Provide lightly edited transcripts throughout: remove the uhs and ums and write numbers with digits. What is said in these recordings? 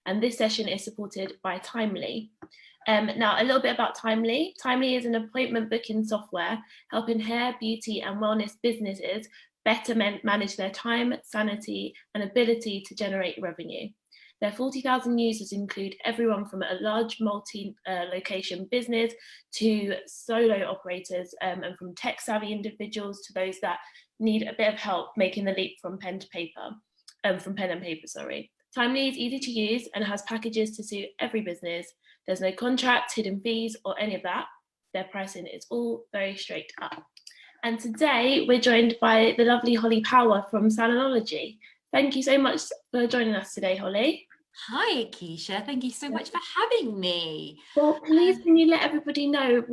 and this session is supported by Timely. Now, a little bit about Timely. Timely is an appointment booking software helping hair, beauty and wellness businesses better manage their time, sanity and ability to generate revenue. Their 40,000 users include everyone from a large multi-location business to solo operators, and from tech-savvy individuals to those that need a bit of help making the leap from pen and paper, sorry. Timely is easy to use and has packages to suit every business. There's no contract, hidden fees, or any of that. Their pricing is all very straight up. And today we're joined by the lovely Hollie Power from Salonology. Thank you so much for joining us today, Hollie. Hi, Keisha. Thank you so much for having me. Well, please, can you let everybody know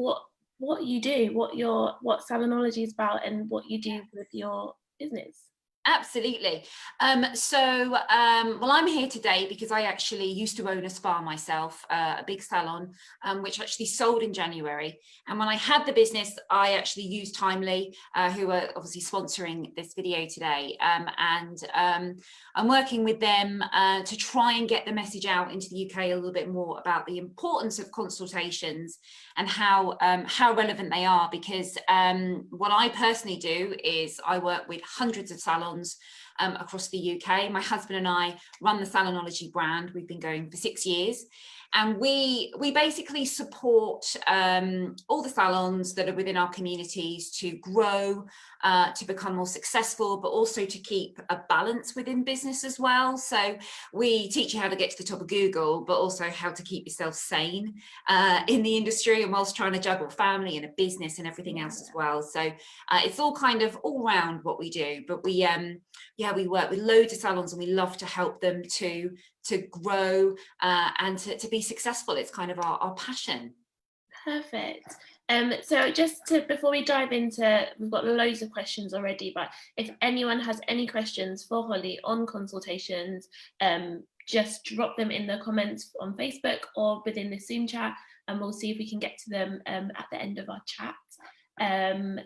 what you do, what Salonology is about, and what you do with your business? Absolutely. Well, I'm here today because I actually used to own a spa myself, a big salon, which actually sold in January. And when I had the business, I actually used Timely, who are obviously sponsoring this video today. I'm working with them to try and get the message out into the UK a little bit more about the importance of consultations and how relevant they are, because what I personally do is I work with hundreds of salons across the UK. My husband and I run the Salonology brand. We've been going for 6 years. And we basically support all the salons that are within our communities to grow, to become more successful, but also to keep a balance within business as well. So we teach you how to get to the top of Google, but also how to keep yourself sane in the industry, and whilst trying to juggle family and a business and everything else as well. So it's all kind of all round what we do. But we work with loads of salons, and we love to help them to grow and to be successful. It's kind of our passion. Perfect. So before we dive into, we've got loads of questions already, but if anyone has any questions for Hollie on Consultations, just drop them in the comments on Facebook or within the Zoom chat, and we'll see if we can get to them at the end of our chat.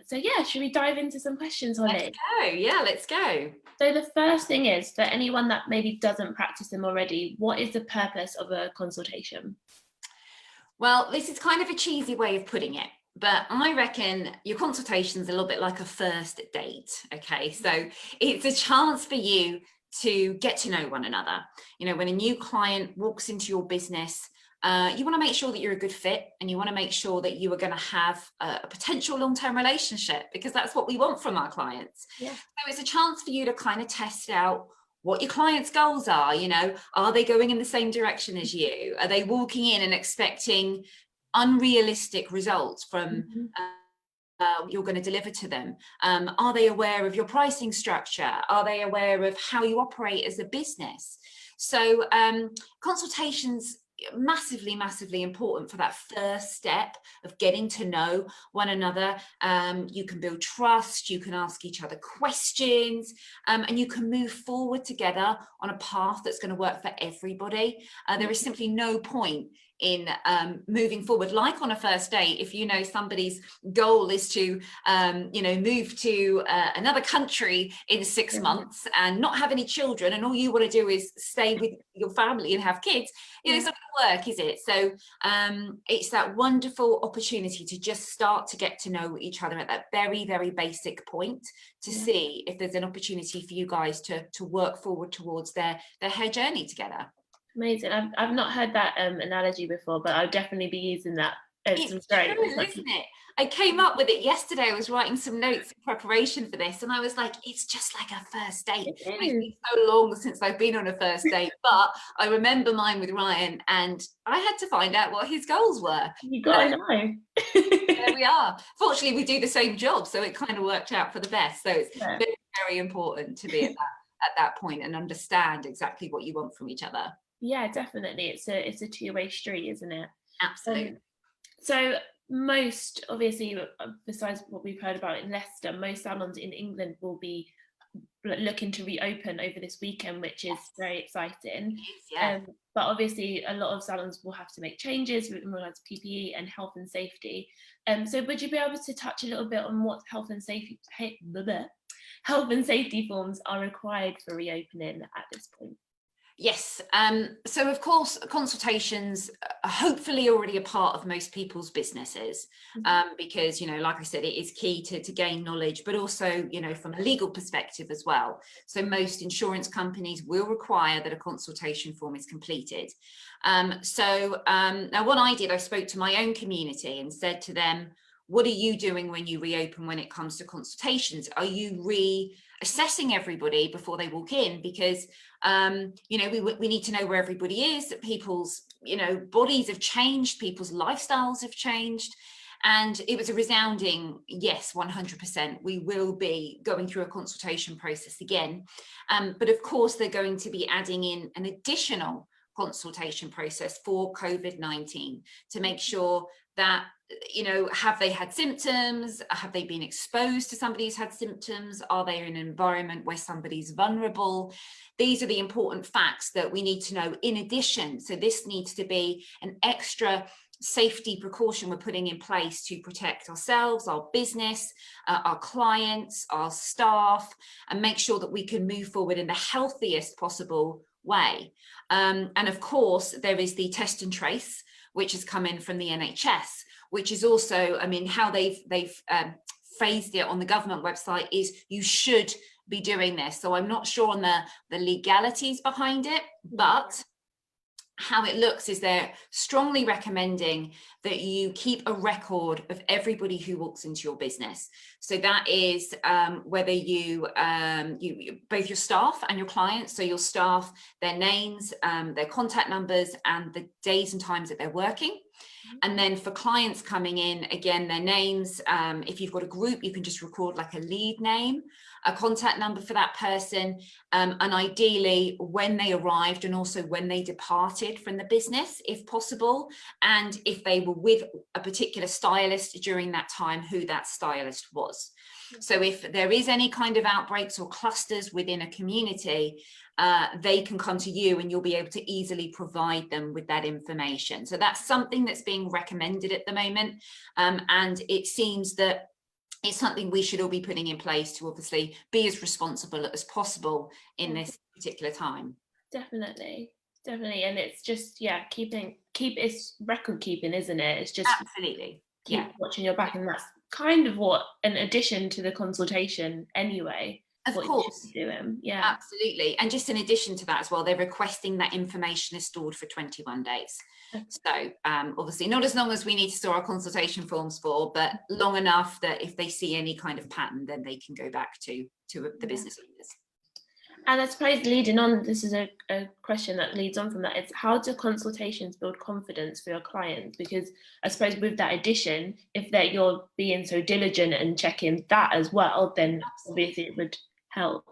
So yeah, should we dive into some questions, Hollie? Let's go. Yeah, let's go. So the first thing is, for anyone that maybe doesn't practice them already, what is the purpose of a consultation? Well, this is kind of a cheesy way of putting it, but I reckon your consultation is a little bit like a first date. Okay, so it's a chance for you to get to know one another. You know, when a new client walks into your business, you want to make sure that you're a good fit, and you want to make sure that you are going to have a potential long-term relationship, because that's what we want from our clients. Yeah. So it's a chance for you to kind of test out what your clients' goals are. You know, are they going in the same direction as you? Are they walking in and expecting unrealistic results from you're going to deliver to them? Are they aware of your pricing structure? Are they aware of how you operate as a business? So consultations massively important for that first step of getting to know one another. You can build trust, you can ask each other questions, and you can move forward together on a path that's going to work for everybody. There is simply no point in moving forward like on a first date if you know somebody's goal is to move to another country in 6 months and not have any children, and all you want to do is stay with your family and have kids. It's not going to work, is it? So it's that wonderful opportunity to just start to get to know each other at that very basic point, to see if there's an opportunity for you guys to work forward towards their hair journey together. Amazing. I've not heard that analogy before, but I'll definitely be using that. It's great. True, isn't it? I came up with it yesterday. I was writing some notes in preparation for this, and I was like, it's just like a first date. It's been so long since I've been on a first date, but I remember mine with Ryan, and I had to find out what his goals were. You gotta know. There we are. Fortunately, we do the same job, so it kind of worked out for the best. So it's very important to be at that point and understand exactly what you want from each other. Yeah, definitely. It's a two-way street, isn't it? Absolutely. So most, obviously, besides what we've heard about in Leicester, most salons in England will be looking to reopen over this weekend, which is very exciting. But obviously a lot of salons will have to make changes in regards to PPE and health and safety. So would you be able to touch a little bit on what health and safety forms are required for reopening at this point? Yes. So of course, consultations are hopefully already a part of most people's businesses, because, like I said, it is key to gain knowledge, but also, from a legal perspective as well. So most insurance companies will require that a consultation form is completed. Now what I did, I spoke to my own community and said to them, what are you doing when you reopen when it comes to consultations? Are you reassessing everybody before they walk in? Because we need to know where everybody is, that people's bodies have changed, people's lifestyles have changed. And it was a resounding yes, 100%. We will be going through a consultation process again. But of course, they're going to be adding in an additional consultation process for COVID-19 to make sure that, have they had symptoms? Have they been exposed to somebody who's had symptoms? Are they in an environment where somebody's vulnerable? These are the important facts that we need to know in addition. So this needs to be an extra safety precaution we're putting in place to protect ourselves, our business, our clients, our staff, and make sure that we can move forward in the healthiest possible way. And of course, there is the test and trace, which has come in from the NHS, which is also, how they've phrased it on the government website is you should be doing this. So I'm not sure on the legalities behind it, but how it looks is they're strongly recommending that you keep a record of everybody who walks into your business. So that is whether you both your staff and your clients. So your staff, their names, their contact numbers, and the days and times that they're working. And then for clients coming in, again, their names. If you've got a group, you can just record like a lead name, a contact number for that person, and ideally when they arrived and also when they departed from the business, if possible, and if they were with a particular stylist during that time, who that stylist was. So if there is any kind of outbreaks or clusters within a community, they can come to you and you'll be able to easily provide them with that information. So that's something that's being recommended at the moment. And it seems that it's something we should all be putting in place to obviously be as responsible as possible in this particular time. Definitely. And it's just, it's record keeping, isn't it? It's just absolutely keep watching your back, and that's kind of what an addition to the consultation anyway. Of course, doing. Yeah, absolutely. And just in addition to that as well, they're requesting that information is stored for 21 days. Okay. So obviously not as long as we need to store our consultation forms for, but long enough that if they see any kind of pattern, then they can go back to the business owners. And I suppose leading on, this is a question that leads on from that. It's how do consultations build confidence for your clients? Because I suppose with that addition, if that you're being so diligent and checking that as well, then obviously it would help.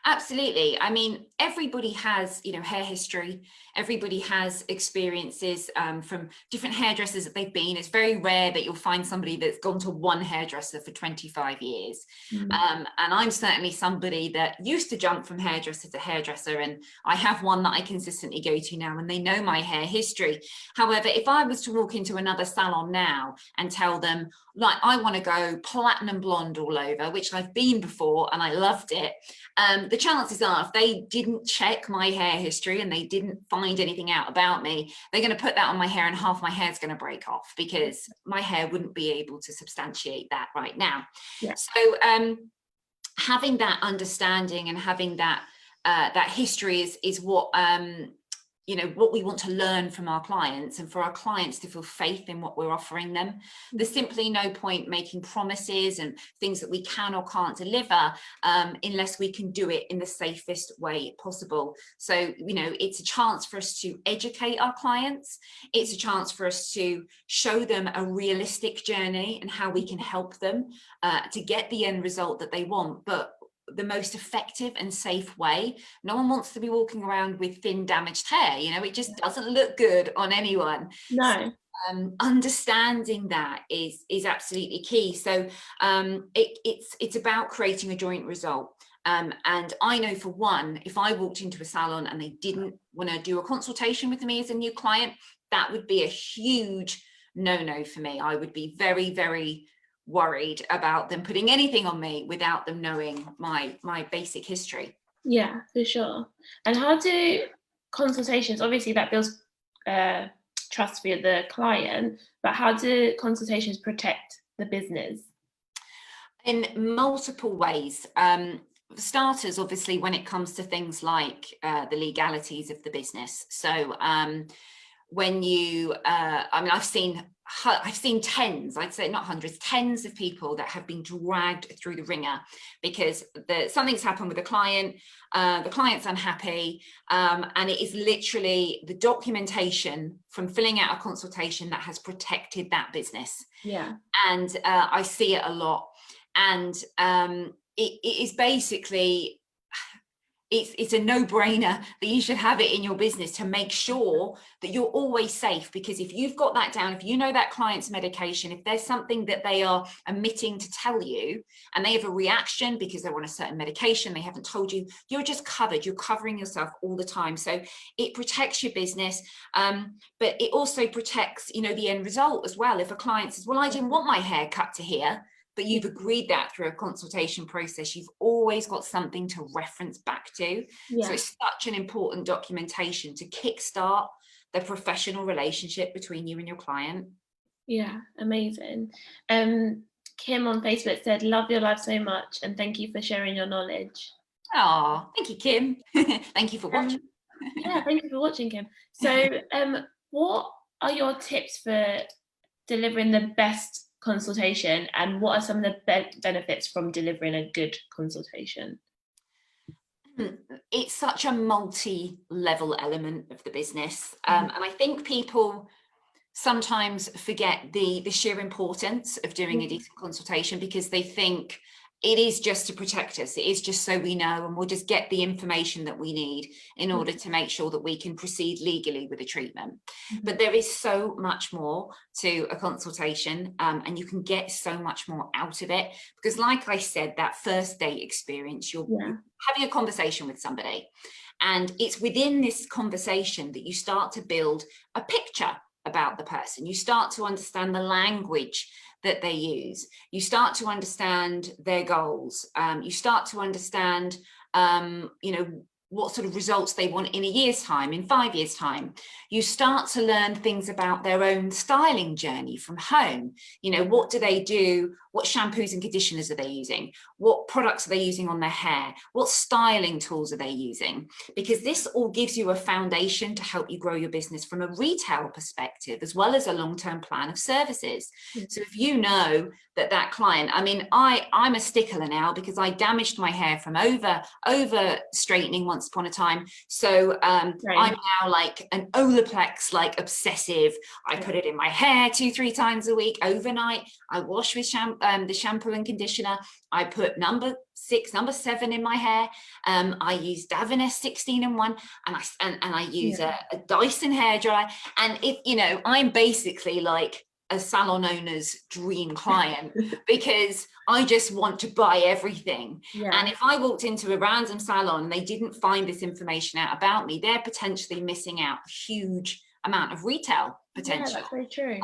Absolutely. I mean, everybody has, hair history. Everybody has experiences from different hairdressers that they've been. It's very rare that you'll find somebody that's gone to one hairdresser for 25 years. And I'm certainly somebody that used to jump from hairdresser to hairdresser. And I have one that I consistently go to now, and they know my hair history. However, if I was to walk into another salon now and tell them, like, I want to go platinum blonde all over, which I've been before and I loved it. The chances are, if they didn't check my hair history and they didn't find anything out about me, they're going to put that on my hair and half my hair is going to break off, because my hair wouldn't be able to substantiate that right now. Yeah. So having that understanding and having that that history is what what we want to learn from our clients, and for our clients to feel faith in what we're offering them. There's simply no point making promises and things that we can or can't deliver unless we can do it in the safest way possible. So, it's a chance for us to educate our clients. It's a chance for us to show them a realistic journey and how we can help them to get the end result that they want, but the most effective and safe way. No one wants to be walking around with thin, damaged hair. It just doesn't look good on anyone. No. So, understanding that is absolutely key. So it's about creating a joint result. And I know, for one, if I walked into a salon and they didn't want to do a consultation with me as a new client, that would be a huge no for me. I would be very, very worried about them putting anything on me without them knowing my basic history. Yeah, for sure. And how do consultations, obviously that builds trust for the client, but how do consultations protect the business? In multiple ways. For starters, obviously, when it comes to things like the legalities of the business. So when you, I mean, I've seen tens, I'd say not hundreds, tens of people that have been dragged through the ringer because something's happened with a client, the client's unhappy, and it is literally the documentation from filling out a consultation that has protected that business. Yeah. And I see it a lot. And it is basically, it's a no-brainer that you should have it in your business to make sure that you're always safe. Because if you've got that down, if you know that client's medication, if there's something that they are omitting to tell you and they have a reaction because they're on a certain medication, they haven't told you, you're just covered. You're covering yourself all the time. So it protects your business, but it also protects, you know, the end result as well. If a client says, well, I didn't want my hair cut to here, but you've agreed that through a consultation process, you've always got something to reference back to. Yeah. So it's such an important documentation to kickstart the professional relationship between you and your client. Yeah, amazing. Kim on Facebook said, love your life so much and thank you for sharing your knowledge. Oh, thank you, Kim. Thank you for watching. Yeah, thank you for watching, Kim. So what are your tips for delivering the best consultation, and what are some of the benefits from delivering a good consultation? It's such a multi-level element of the business, and I think people sometimes forget the sheer importance of doing a decent consultation because they think it is just to protect us. It is just so we know, and we'll just get the information that we need in order to make sure that we can proceed legally with a treatment. But there is so much more to a consultation, and you can get so much more out of it because, like I said, that first date experience, you're having a conversation with somebody, and it's within this conversation that you start to build a picture about the person. You start to understand the language that they use. You start to understand their goals. You start to understand, you know, what sort of results they want in a year's time, in 5 years' time. You start to learn things about their own styling journey from home. You know, what do they do? What shampoos and conditioners are they using? What products are they using on their hair? What styling tools are they using? Because this all gives you a foundation to help you grow your business from a retail perspective, as well as a long-term plan of services. So if you know that client, I mean, I'm a stickler now because I damaged my hair from over straightening once upon a time. So I'm now like an Olaplex, like obsessive. I put it in my hair 2-3 times a week overnight. I wash with the shampoo and conditioner. I put number 6, number 7 in my hair. I use Davines 16-in-1, and I use a Dyson hairdryer. And it, you know, I'm basically like a salon owner's dream client because I just want to buy everything. And if I walked into a random salon and they didn't find this information out about me, they're potentially missing out a huge amount of retail potential. Yeah, that's very true.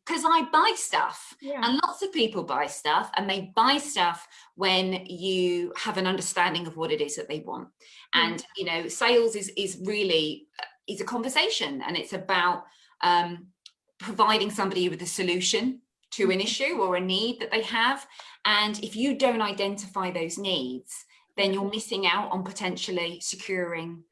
Because I buy stuff, and lots of people buy stuff, and they buy stuff when you have an understanding of what it is that they want. And you know, sales is really a conversation, and it's about providing somebody with a solution to an issue or a need that they have. And if you don't identify those needs, then you're missing out on potentially securing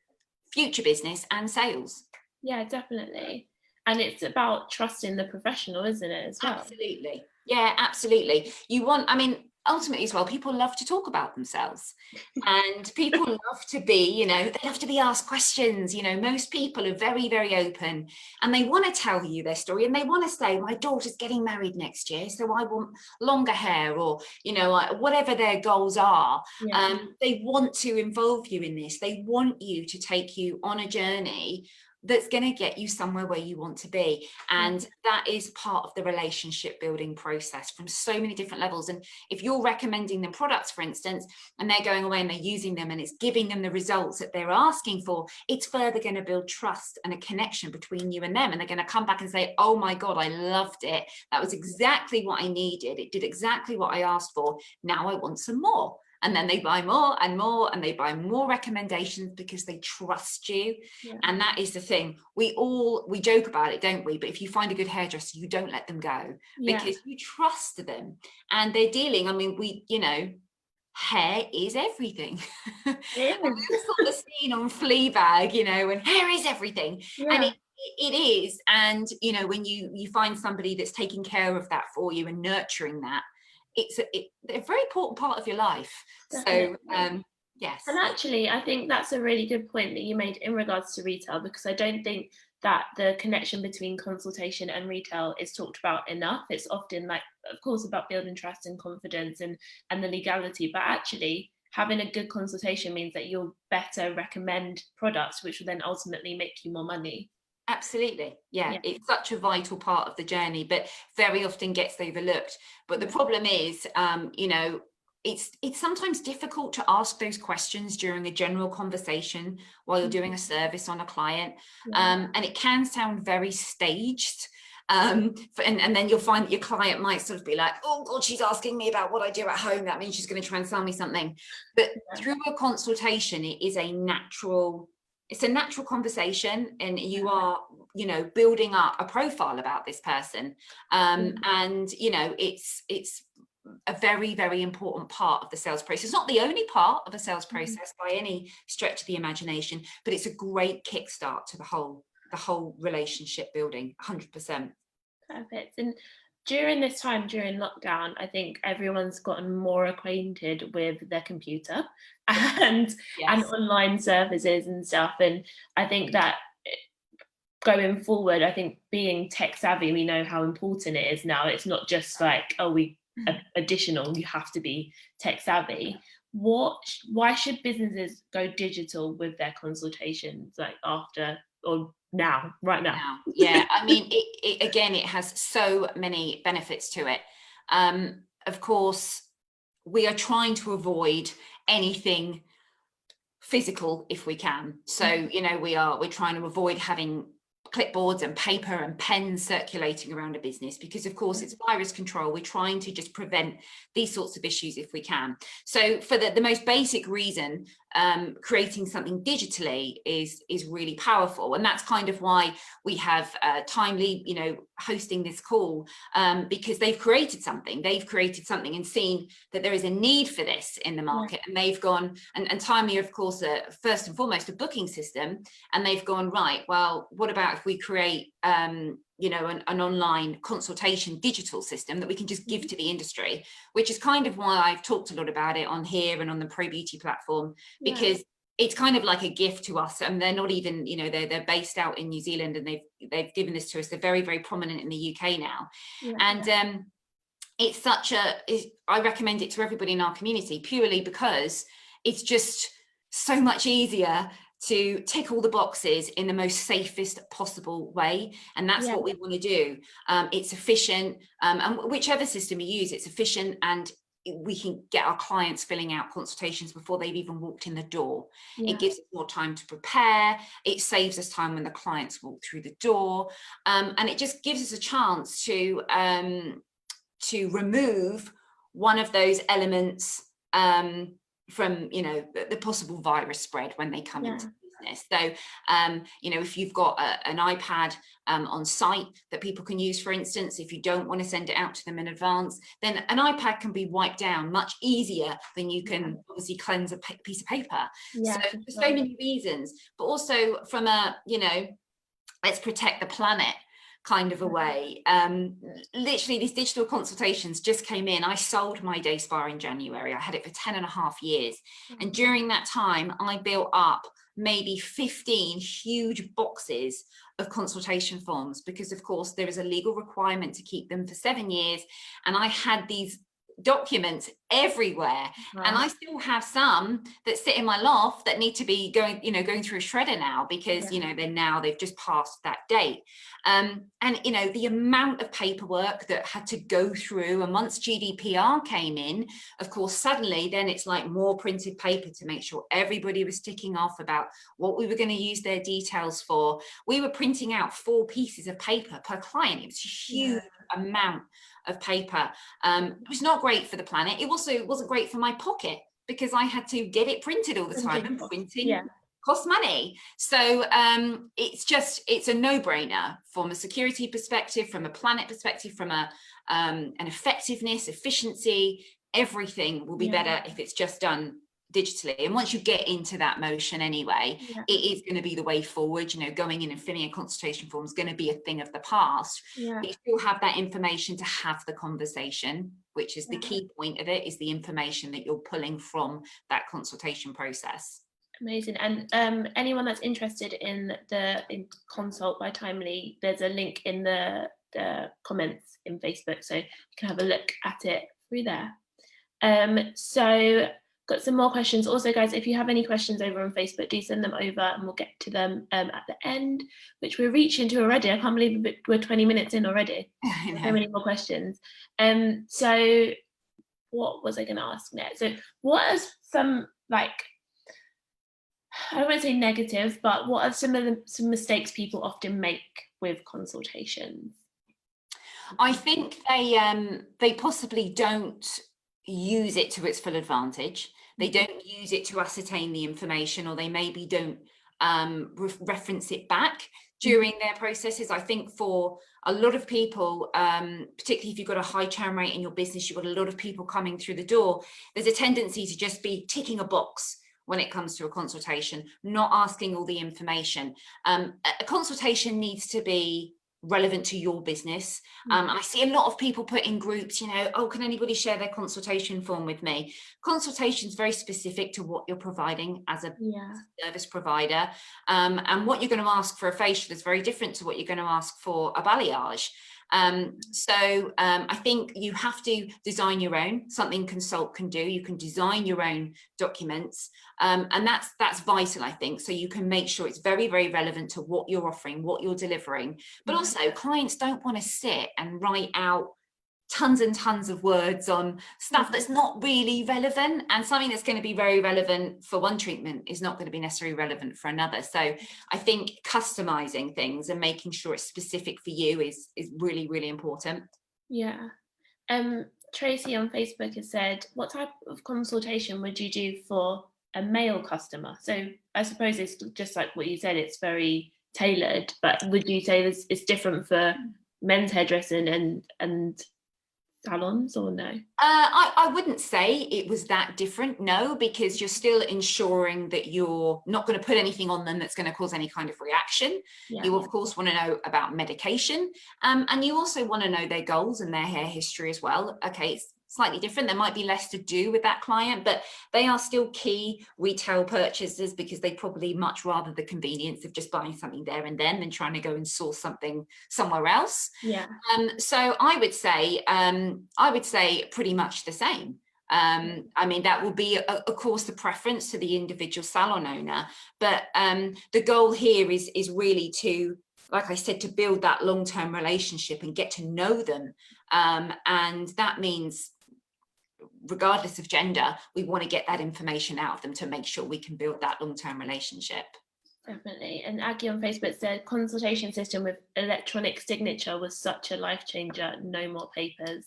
future business and sales. Yeah, definitely. And it's about trusting the professional, isn't it, as well? Absolutely. Yeah, absolutely. You want, I mean, ultimately as well, people love to talk about themselves, and people love to be, you know, they love to be asked questions. You know, most people are very, very open, and they want to tell you their story, and they want to say, my daughter's getting married next year, so I want longer hair, or, you know, whatever their goals are. They want to involve you in this. They want you to take you on a journey that's going to get you somewhere where you want to be. And that is part of the relationship building process from so many different levels. And if you're recommending them products, for instance, and they're going away and they're using them and it's giving them the results that they're asking for, it's further going to build trust and a connection between you and them. And they're going to come back and say, oh my God, I loved it. That was exactly what I needed. It did exactly what I asked for. Now I want some more. and then they buy more and more, and they buy more recommendations because they trust you. Yeah. And that is the thing. We joke about it, don't we? But if you find a good hairdresser, you don't let them go, because you trust them, and they're dealing, I mean, hair is everything. It And is. we all saw the scene on Fleabag, and hair is everything. And it is. And when you find somebody that's taking care of that for you and nurturing that, it's a very important part of your life. Definitely. So yes. And actually, I think that's a really good point that you made in regards to retail, because I don't think that the connection between consultation and retail is talked about enough. It's often, like, of course, about building trust and confidence and the legality, but actually having a good consultation means that you'll better recommend products, which will then ultimately make you more money. Absolutely. Yeah, it's such a vital part of the journey, but very often gets overlooked. But the problem is, it's sometimes difficult to ask those questions during a general conversation while you're doing a service on a client. And it can sound very staged. And then you'll find that your client might sort of be like, oh God, she's asking me about what I do at home. That means she's going to try and sell me something. But through a consultation, it's a natural conversation, and you are, building up a profile about this person. And, it's a very, very important part of the sales process. It's not the only part of a sales process by any stretch of the imagination, but it's a great kickstart to the whole relationship building, 100%. Perfect. And during this time, during lockdown, I think everyone's gotten more acquainted with their computer and online services and stuff. And I think that going forward, I think being tech savvy, we know how important it is now. It's not just like, additional, you have to be tech savvy. Why should businesses go digital with their consultations, like after or now, right now? Yeah, I mean, it has so many benefits to it. Of course, we are trying to avoid anything physical if we can. So, we're trying to avoid having clipboards and paper and pens circulating around a business, because of course it's virus control. We're trying to just prevent these sorts of issues if we can. So for the most basic reason, creating something digitally is really powerful. And that's kind of why we have Timely, hosting this call, because they've created something and seen that there is a need for this in the market. And they've gone, and Timely, of course, first and foremost, a booking system. And they've gone, right, well, what about if we create an online consultation digital system that we can just give to the industry, which is kind of why I've talked a lot about it on here and on the Pro Beauty platform, because it's kind of like a gift to us. And they're not even, they're based out in New Zealand, and they've given this to us. They're very, very prominent in the UK now. And it's I recommend it to everybody in our community, purely because it's just so much easier to tick all the boxes in the most safest possible way. And that's what we want to do. It's efficient, and whichever system you use, it's efficient, and we can get our clients filling out consultations before they've even walked in the door. It gives us more time to prepare. It saves us time when the clients walk through the door. And it just gives us a chance to remove one of those elements from the possible virus spread when they come into business. So if you've got an iPad on site that people can use, for instance, if you don't want to send it out to them in advance, then an iPad can be wiped down much easier than you can obviously cleanse a piece of paper. So for so many reasons, but also from a let's protect the planet kind of a way. Literally, these digital consultations just came in. I sold my day spa in January. I had it for 10.5 years. And during that time, I built up maybe 15 huge boxes of consultation forms, because of course there is a legal requirement to keep them for 7 years. And I had these documents everywhere. And I still have some that sit in my loft that need to be going through a shredder now, because they've just passed that date. And the amount of paperwork that had to go through, and once GDPR came in, of course, suddenly then it's like more printed paper to make sure everybody was ticking off about what we were going to use their details for. We were printing out 4 pieces of paper per client. It was a huge amount of paper. It was not great for the planet. It also wasn't great for my pocket, because I had to get it printed all the time, and printing costs money. So it's a no-brainer from a security perspective, from a planet perspective, from an effectiveness, efficiency. Everything will be better if it's just done digitally. And once you get into that motion anyway, it is going to be the way forward. You know, going in and filling a consultation form is going to be a thing of the past. But you still have that information to have the conversation, which is the key point of it, is the information that you're pulling from that consultation process. Amazing. And anyone that's interested in Consult by Timely, there's a link in the comments in Facebook, so you can have a look at it through there. So got some more questions. Also, guys, if you have any questions over on Facebook, do send them over and we'll get to them at the end, which we're reaching to already. I can't believe we're 20 minutes in already. So many more questions. So what was I going to ask next? So what are some, like, I don't want to say negative, but what are some mistakes people often make with consultations? I think they possibly don't use it to its full advantage. They don't use it to ascertain the information, or they maybe don't reference it back during their processes. I think for a lot of people, particularly if you've got a high churn rate in your business, you've got a lot of people coming through the door, there's a tendency to just be ticking a box when it comes to a consultation, not asking all the information. A consultation needs to be relevant to your business. And I see a lot of people put in groups, you know, oh, can anybody share their consultation form with me? Consultation is very specific to what you're providing as a service provider. And what you're going to ask for a facial is very different to what you're going to ask for a balayage. I think you have to design your own, something Consult can do. You can design your own documents, and that's vital, I think, so you can make sure it's very, very relevant to what you're offering, what you're delivering. But also, clients don't want to sit and write out tons and tons of words on stuff that's not really relevant, and something that's going to be very relevant for one treatment is not going to be necessarily relevant for another. So I think customizing things and making sure it's specific for you is really, really important. Tracy on Facebook has said, what type of consultation would you do for a male customer? So I suppose it's just like what you said, it's very tailored, but would you say this is different for men's hairdressing and salons, or no? I wouldn't say it was that different, no, because you're still ensuring that you're not going to put anything on them that's going to cause any kind of reaction. You of course want to know about medication, and you also want to know their goals and their hair history as well. Okay, it's slightly different. There might be less to do with that client, but they are still key retail purchasers, because they probably much rather the convenience of just buying something there and then than trying to go and source something somewhere else. So I would say pretty much the same. I mean, that will be, of course, the preference to the individual salon owner, but the goal here is really to, like I said, to build that long-term relationship and get to know them. And that means, regardless of gender, we want to get that information out of them to make sure we can build that long-term relationship. Definitely. And Aggie on Facebook said, consultation system with electronic signature was such a life changer. No more papers.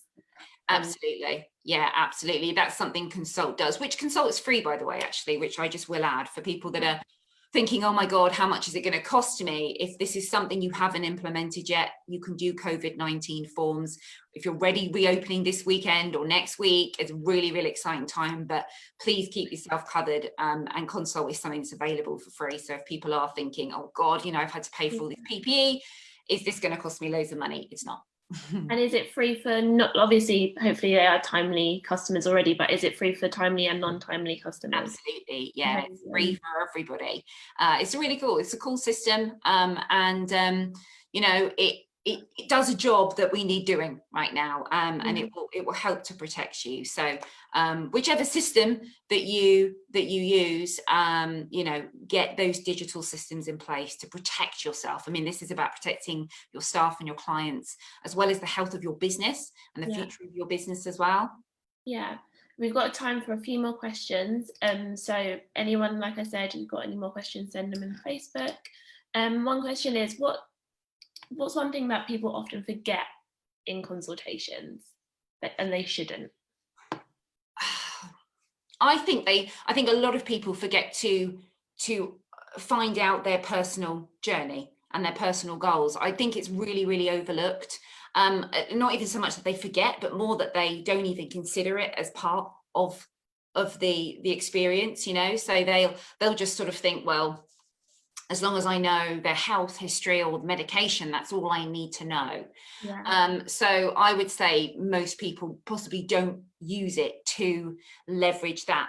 Absolutely. Yeah, absolutely. That's something Consult does, which Consult is free, by the way, actually, which I just will add for people that are thinking, oh my God, how much is it going to cost me? If this is something you haven't implemented yet, you can do COVID-19 forms. If you're ready, reopening this weekend or next week, it's a really, really exciting time, but please keep yourself covered. And Consult is something that's available for free. So if people are thinking, oh God, you know, I've had to pay for all this PPE, is this going to cost me loads of money? It's not. And is it free for, not obviously, hopefully they are Timely customers already, but is it free for Timely and non-Timely customers? Absolutely, yeah. It's free for everybody. It's really cool. It's a cool system, and you know, it does a job that we need doing right now, and it will help to protect you. So whichever system that you use, you know, get those digital systems in place to protect yourself. I mean, this is about protecting your staff and your clients, as well as the health of your business and the future of your business as well. Yeah. We've got time for a few more questions. So anyone, like I said, you've got any more questions, send them in Facebook. One question is, what's one thing that people often forget in consultations, and they shouldn't? I think a lot of people forget to find out their personal journey and their personal goals. I think it's really, really overlooked. Not even so much that they forget, but more that they don't even consider it as part of the experience, you know. So they'll just sort of think, well, as long as I know their health history or medication, that's all I need to know. Yeah. So I would say most people possibly don't use it to leverage that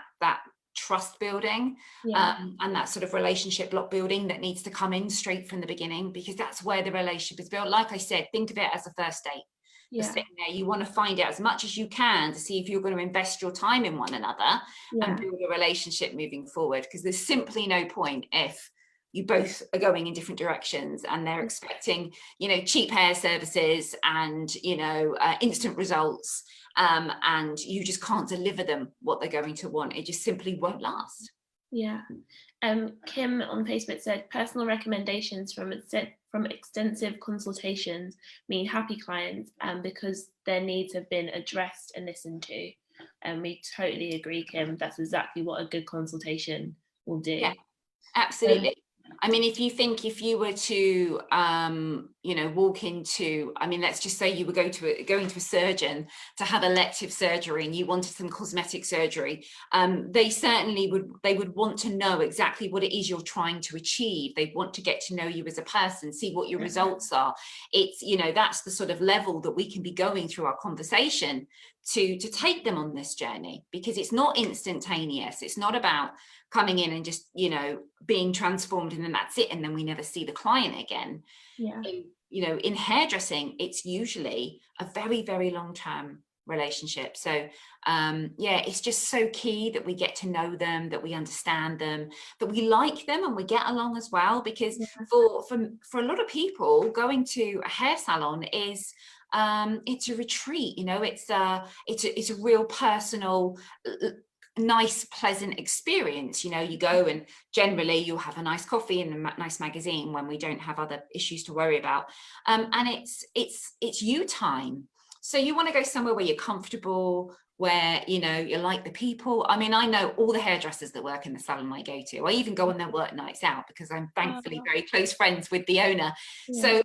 trust building, Yeah. and that sort of relationship block building that needs to come in straight from the beginning, because that's where the relationship is built. Like I said, think of it as a first date. You're Yeah. sitting there, you want to find out as much as you can to see if you're going to invest your time in one another and Yeah. build a relationship moving forward, because there's simply no point if you both are going in different directions and they're expecting, you know, cheap hair services and, you know, instant results, and you just can't deliver them what they're going to want. It just simply won't last. Yeah. Kim on Facebook said personal recommendations from extensive consultations mean happy clients, because their needs have been addressed and listened to. And we totally agree, Kim. That's exactly what a good consultation will do. Yeah, absolutely. I mean, if you were to, you know, walk into, I mean, let's just say you were going to a surgeon to have elective surgery and you wanted some cosmetic surgery, they certainly would want to know exactly what it is you're trying to achieve. They want to get to know you as a person, see what your results are. It's, you know, that's the sort of level that we can be going through our conversation to take them on this journey, because it's not instantaneous. It's not about coming in and just, you know, being transformed and then that's it, and then we never see the client again. Yeah. You know, in hairdressing, it's usually a very, very long-term relationship. So yeah, it's just so key that we get to know them, that we understand them, that we like them and we get along as well, because for a lot of people, going to a hair salon is it's a retreat, you know. It's a real personal, nice, pleasant experience. You know, you go and generally you'll have a nice coffee and a nice magazine when we don't have other issues to worry about, and it's you time. So you want to go somewhere where you're comfortable, where, you know, you like the people. I mean, I know all the hairdressers that work in the salon I go to. I even go on their work nights out because I'm thankfully very close friends with the owner. Yeah. So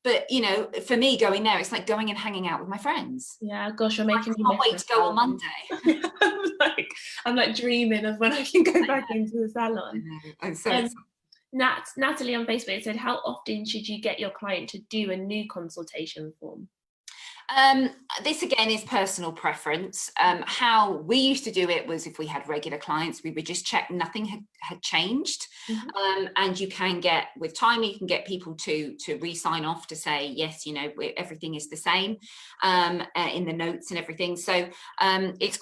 but you know, for me, going there, it's like going and hanging out with my friends. Yeah, gosh, you're making me I can't wait to go on Monday. I'm like dreaming of when I can go back into the salon. I'm so excited. Natalie on Facebook said, how often should you get your client to do a new consultation form? This again is personal preference. How we used to do it was, if we had regular clients, we would just check nothing had changed. And you can get, with time, you can get people to re-sign off to say, yes, you know, everything is the same, in the notes and everything. So it's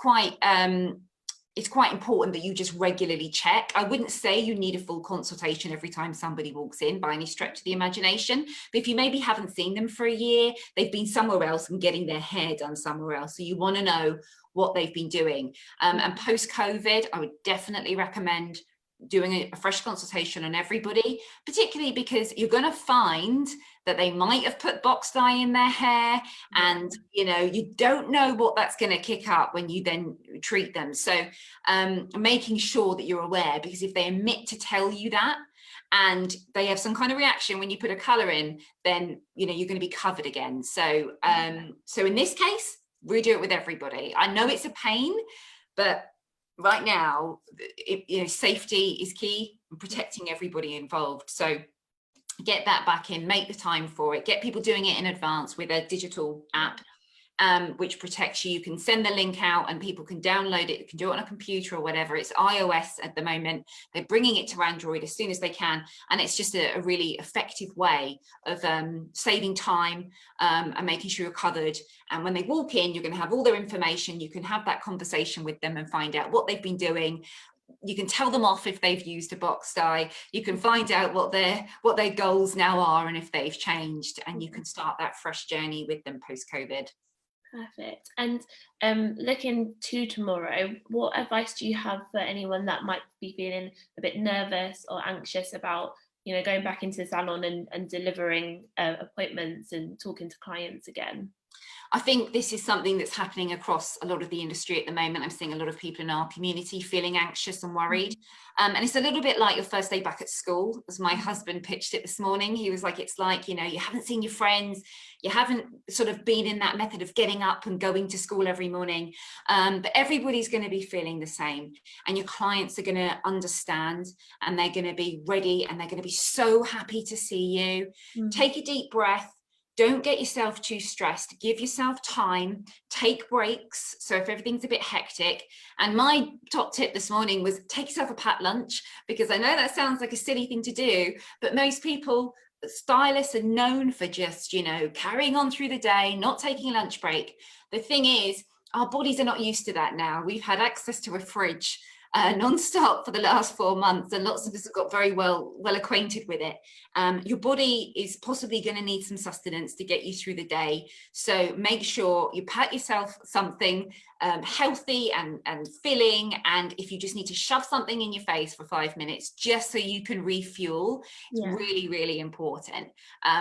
quite important that you just regularly check. I wouldn't say you need a full consultation every time somebody walks in by any stretch of the imagination, but if you maybe haven't seen them for a year, they've been somewhere else and getting their hair done somewhere else, so you want to know what they've been doing. And post-COVID, I would definitely recommend doing a fresh consultation on everybody, particularly because you're going to find that they might have put box dye in their hair, and you know, you don't know what that's going to kick up when you then treat them. So making sure that you're aware, because if they omit to tell you that and they have some kind of reaction when you put a color in, then you know, you're going to be covered again. So so in this case, redo it with everybody. I know it's a pain, but right now, you know, safety is key and protecting everybody involved. So get that back in, make the time for it, get people doing it in advance with a digital app, which protects you. You can send the link out and people can download it. You can do it on a computer or whatever. It's iOS at the moment. They're bringing it to Android as soon as they can. And it's just a really effective way of saving time and making sure you're covered. And when they walk in, you're going to have all their information. You can have that conversation with them and find out what they've been doing. You can tell them off if they've used a box dye. You can find out what their goals now are and if they've changed, and you can start that fresh journey with them post-COVID. Perfect. And looking to tomorrow, what advice do you have for anyone that might be feeling a bit nervous or anxious about, you know, going back into the salon and delivering appointments and talking to clients again? I think this is something that's happening across a lot of the industry at the moment. I'm seeing a lot of people in our community feeling anxious and worried. And it's a little bit like your first day back at school, as my husband pitched it this morning. He was like, it's like, you know, you haven't seen your friends, you haven't sort of been in that method of getting up and going to school every morning. But everybody's going to be feeling the same. And your clients are going to understand, and they're going to be ready, and they're going to be so happy to see you. Take a deep breath. Don't get yourself too stressed. Give yourself time, take breaks. So if everything's a bit hectic, and my top tip this morning was take yourself a packed lunch, because I know that sounds like a silly thing to do, but most people, stylists, are known for just, you know, carrying on through the day, not taking a lunch break. The thing is, our bodies are not used to that now. We've had access to a fridge non-stop for the last 4 months, and lots of us have got very well acquainted with it. Your body is possibly going to need some sustenance to get you through the day, so make sure you pack yourself something healthy and filling, and if you just need to shove something in your face for 5 minutes just so you can refuel, it's really, really important.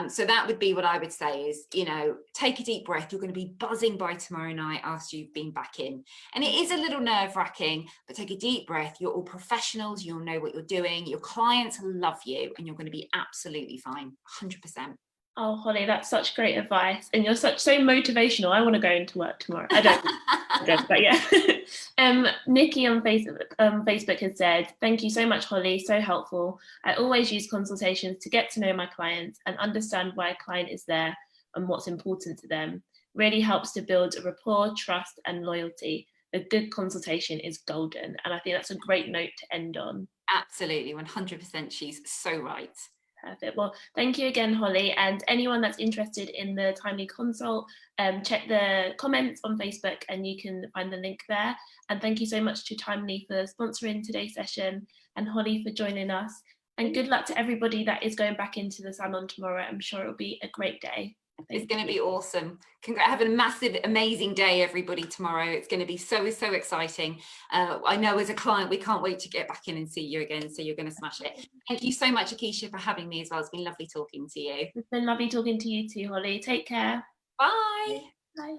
So that would be what I would say is, you know, take a deep breath. You're going to be buzzing by tomorrow night after you've been back in, and it is a little nerve-wracking, but take a deep breath. You're all professionals, you'll know what you're doing, your clients love you, and you're going to be absolutely fine, 100%. Oh, Holly, that's such great advice, and you're so motivational. I want to go into work tomorrow. I don't, but yeah. Nikki on Facebook has said, "Thank you so much, Holly. So helpful. I always use consultations to get to know my clients and understand why a client is there and what's important to them. Really helps to build a rapport, trust, and loyalty. A good consultation is golden." And I think that's a great note to end on. Absolutely, 100%. She's so right. Perfect. Well, thank you again, Holly. And anyone that's interested in the Timely Consult, check the comments on Facebook and you can find the link there. And thank you so much to Timely for sponsoring today's session, and Holly for joining us. And good luck to everybody that is going back into the salon tomorrow. I'm sure it'll be a great day. It's going to be awesome. Have a massive, amazing day, everybody, tomorrow. It's going to be so exciting. I know as a client, we can't wait to get back in and see you again. So you're going to smash it. Thank you so much, Akeisha, for having me as well. It's been lovely talking to you. It's been lovely talking to you too, Holly. Take care. Bye. Bye.